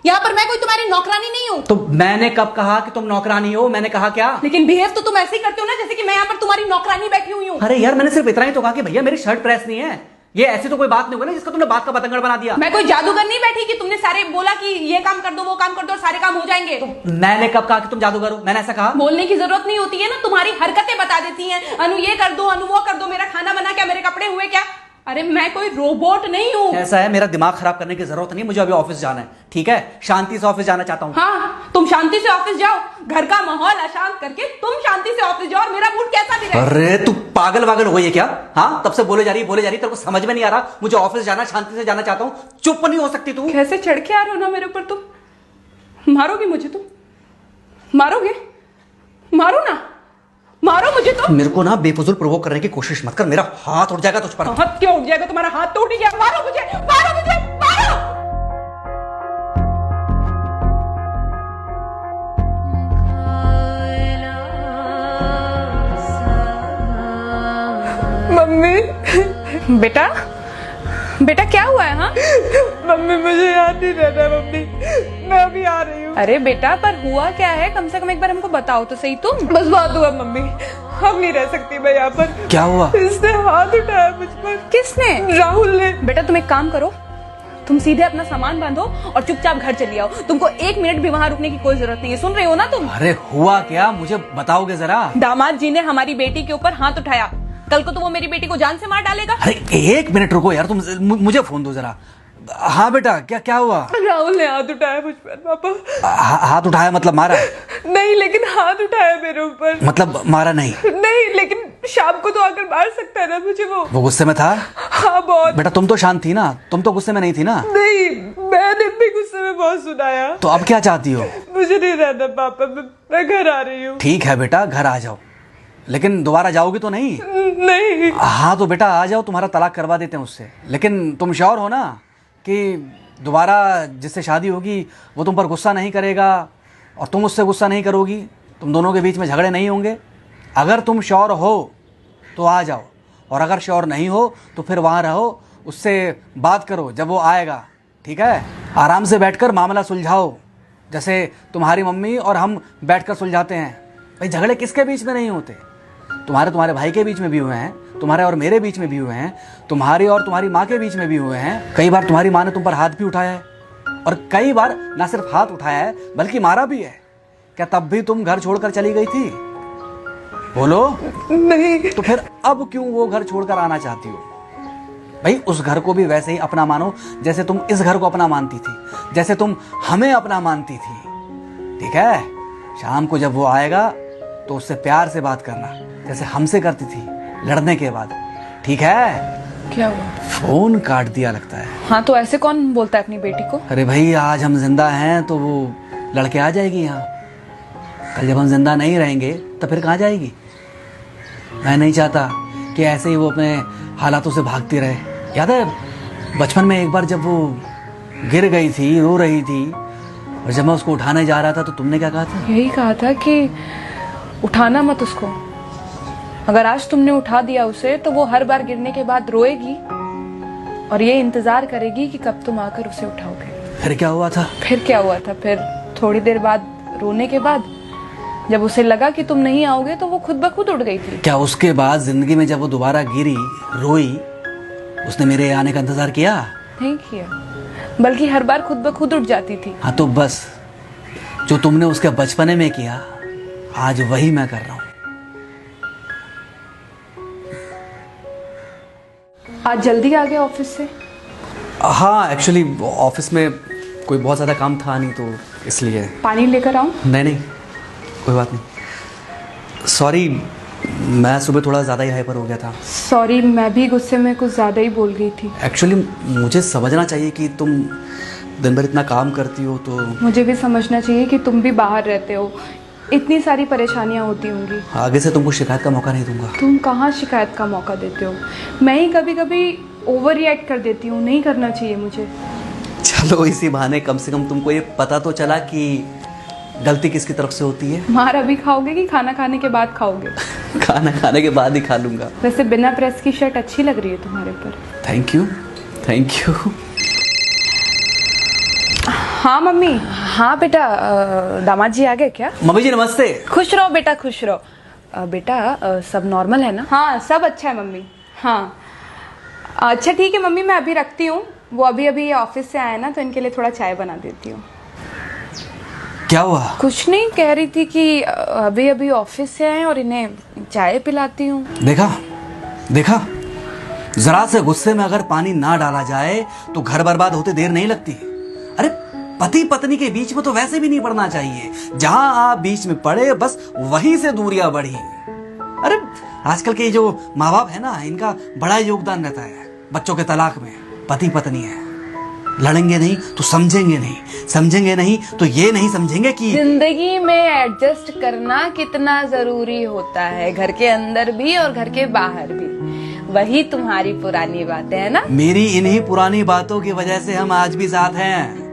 यहाँ पर मैं कोई तुम्हारी नौकरानी नहीं हूँ। तो मैंने कब कहा कि तुम नौकरानी हो? मैंने कहा क्या? लेकिन बिहेव तो तुम ऐसे ही करते हो ना जैसे कि मैं यहाँ पर तुम्हारी नौकरानी बैठी हुई हूँ। अरे यार, मैंने सिर्फ इतना ही तो कहा कि भैया मेरी शर्ट प्रेस नहीं है। ये ऐसी तो कोई बात नहीं हुई ना जिसका तुमने बात का बतंगड़ बना दिया। मैं कोई जादूगर नहीं बैठी कि तुमने सारे बोला कि ये काम कर दो वो काम कर दो और सारे काम हो जाएंगे। मैंने कब कहा कि तुम जादूगर हो? मैंने ऐसा कहा? बोलने की जरूरत नहीं होती है ना, तुम्हारी हरकतें बता देती हैं। अनु ये कर दो, अनु वो कर दो, मेरा खाना बना क्या, मेरे कपड़े हुए क्या। अरे मैं कोई रोबोट नहीं हूँ। ऐसा है, मेरा दिमाग खराब करने की जरूरत नहीं, मुझे अभी ऑफिस जाना है। ठीक है, शांति से ऑफिस जाना चाहता हूँ। हाँ, तुम शांति से ऑफिस जाओ, घर का माहौल अशांत करके तुम शांति से ऑफिस जाओ और मेरा मूड कैसा भी रहे। अरे तू पागल वागल हो गई है क्या? हाँ, तब से बोले जा रही तेरे को समझ में नहीं आ रहा। मुझे ऑफिस जाना, शांति से जाना चाहता हूँ। चुप नहीं हो सकती तू? कैसे चढ़ के आ रहे हो ना मेरे ऊपर तुम। मारोगे मुझे? तुम मारोगे? मारो ना, मारो मुझे। तो मेरे को ना बेफजूल प्रोवोक करने की कोशिश मत कर, मेरा हाथ उठ जाएगा तुझ पर। हाथ क्यों उठ जाएगा? तुम्हारा हाथ तो उठ गया। मारो मुझे, मारो मुझे, मारो। मम्मी। बेटा, बेटा क्या हुआ है? हाँ मम्मी मुझे याद नहीं रहता मम्मी, मैं अभी आ रही हूँ। अरे बेटा, पर हुआ क्या है? कम से कम एक बार हमको बताओ तो सही तुम। बस बात हुआ मम्मी, हम नहीं रह सकती मैं यहाँ पर। क्या हुआ? इसने हाथ उठाया मुझ पर। किसने? राहुल ने। बेटा तुम एक काम करो, तुम सीधे अपना सामान बांधो और चुपचाप घर चली आओ। तुमको 1 मिनट भी वहाँ रुकने की कोई जरूरत नहीं है। सुन रहे हो ना तुम? अरे हुआ क्या, मुझे बताओगे जरा? दामाद जी ने हमारी बेटी के ऊपर हाथ उठाया। कल को तो वो मेरी बेटी को जान से मार डालेगा। अरे 1 मिनट रुको यार, तुम मुझे फोन दो जरा। हाँ बेटा, क्या हुआ? राहुल ने हाथ उठाया मुझ पर पापा। हाथ उठाया मतलब मारा? नहीं, लेकिन हाथ उठाया मेरे ऊपर। मतलब मारा नहीं? नहीं, लेकिन शाम को तो आकर मार सकता है ना मुझे वो गुस्से में था? हाँ बहुत। बेटा तुम तो शांत थी ना, तुम तो गुस्से में नहीं थी ना? नहीं, मैंने भी गुस्से में बहुत सुनाया। तो अब क्या चाहती हो? मुझे नहीं रहना पापा, मैं घर आ रही हूँ। ठीक है बेटा, घर आ जाओ, लेकिन दोबारा जाओगी तो नहीं? नहीं। हाँ तो बेटा आ जाओ, तुम्हारा तलाक करवा देते हैं उससे। लेकिन तुम श्योर हो ना कि दोबारा जिससे शादी होगी वो तुम पर गुस्सा नहीं करेगा और तुम उससे गुस्सा नहीं करोगी, तुम दोनों के बीच में झगड़े नहीं होंगे? अगर तुम श्योर हो तो आ जाओ, और अगर श्योर नहीं हो तो फिर वहाँ रहो, उससे बात करो जब वो आएगा। ठीक है, आराम से बैठकर मामला सुलझाओ, जैसे तुम्हारी मम्मी और हम बैठकर सुलझाते हैं। भाई झगड़े किसके बीच में नहीं होते? तुम्हारे भाई के बीच में भी हुए हैं, तुम्हारे और मेरे बीच में भी हुए हैं, तुम्हारी और तुम्हारी माँ के बीच में भी हुए हैं। कई बार तुम्हारी माँ ने तुम पर हाथ भी उठाया है, और कई बार ना सिर्फ हाथ उठाया है बल्कि मारा भी है। क्या तब भी तुम घर छोड़कर चली गई थी? बोलो। नहीं। तो फिर अब क्यों वो घर छोड़कर आना चाहती हो? भाई उस घर को भी वैसे ही अपना मानो जैसे तुम इस घर को अपना मानती थी, जैसे तुम हमें अपना मानती थी। ठीक है, शाम को जब वो आएगा तो उससे प्यार से बात करना, जैसे हमसे करती थी लड़ने के बाद। ठीक है? क्या हुआ? फोन काट दिया लगता है। हाँ तो ऐसे कौन बोलता है अपनी बेटी को? अरे भाई आज हम जिंदा हैं तो वो लड़के आ जाएगी यहाँ, कल जब हम जिंदा नहीं रहेंगे तो फिर कहाँ जाएगी? मैं नहीं चाहता कि ऐसे ही वो अपने हालातों से भागती रहे। याद है बचपन में एक बार जब वो गिर गई थी, रो रही थी, और जब मैं उसको उठाने जा रहा था तो तुमने क्या कहा था? यही कहा था कि उठाना मत उसको। अगर आज तुमने उठा दिया उसे तो वो हर बार गिरने के बाद रोएगी और ये इंतजार करेगी कि कब तुम आकर उसे उठाओगे। फिर क्या हुआ था? फिर क्या हुआ था? फिर थोड़ी देर बाद रोने के बाद जब उसे लगा कि तुम नहीं आओगे तो वो खुद ब खुद उठ गई थी। क्या उसके बाद जिंदगी में जब वो दोबारा गिरी, रोई, उसने मेरे आने का इंतजार किया? नहीं किया, बल्कि हर बार खुद ब खुद उठ जाती थी। हाँ तो बस जो तुमने उसके बचपने में किया आज वही मैं कर रहा हूँ। आज जल्दी आ गए ऑफिस से? हाँ एक्चुअली ऑफिस में कोई बहुत ज़्यादा काम था नहीं तो इसलिए। पानी लेकर आऊं? नहीं कोई बात नहीं, सॉरी मैं सुबह थोड़ा ज़्यादा ही हाइपर हो गया था। सॉरी, मैं भी गुस्से में कुछ ज़्यादा ही बोल गई थी। एक्चुअली मुझे समझना चाहिए कि तुम दिन भर इतना काम करती हो तो मुझे भी समझना चाहिए कि तुम भी बाहर रहते हो, इतनी सारी परेशानियां होती होंगी। आगे से तुमको शिकायत का मौका नहीं दूंगा। तुम कहाँ शिकायत का मौका देते हो? मैं ही कभी कभी ओवर रिएक्ट कर देती हूँ, नहीं करना चाहिए मुझे। चलो इसी बहाने कम से कम तुमको ये पता तो चला कि गलती किसकी तरफ से होती है। मार अभी खाओगे कि खाना खाने के बाद खाओगे? खाना खाने के बाद ही खा लूंगा। वैसे बिना प्रेस की शर्ट अच्छी लग रही है तुम्हारे पर। Thank you. हाँ मम्मी। हाँ बेटा, दामाद जी आ गए क्या? मम्मी जी नमस्ते। खुश रहो बेटा, खुश रहो। बेटा सब नॉर्मल है ना? हाँ सब अच्छा है मम्मी। हाँ अच्छा ठीक है मम्मी, मैं अभी रखती हूँ। वो अभी अभी ऑफिस से आए ना, तो इनके लिए थोड़ा चाय बना देती हूँ। क्या हुआ? कुछ नहीं, कह रही थी कि अभी अभी ऑफिस से आए और इन्हें चाय पिलाती हूँ। देखा देखा, जरा से गुस्से में अगर पानी ना डाला जाए तो घर बर्बाद होते देर नहीं लगती। अरे पति पत्नी के बीच में तो वैसे भी नहीं पड़ना चाहिए। जहां आप बीच में पड़े बस वहीं से दूरियां बढ़ी। अरे आजकल के जो माँ बाप है ना, इनका बड़ा योगदान रहता है बच्चों के तलाक में। पति पत्नी है, लड़ेंगे नहीं तो समझेंगे नहीं, समझेंगे नहीं तो ये नहीं समझेंगे कि जिंदगी में एडजस्ट करना कितना जरूरी होता है, घर के अंदर भी और घर के बाहर भी। वही तुम्हारी पुरानी बातें है ना। मेरी इन्हीं पुरानी बातों की वजह से हम आज भी साथ हैं।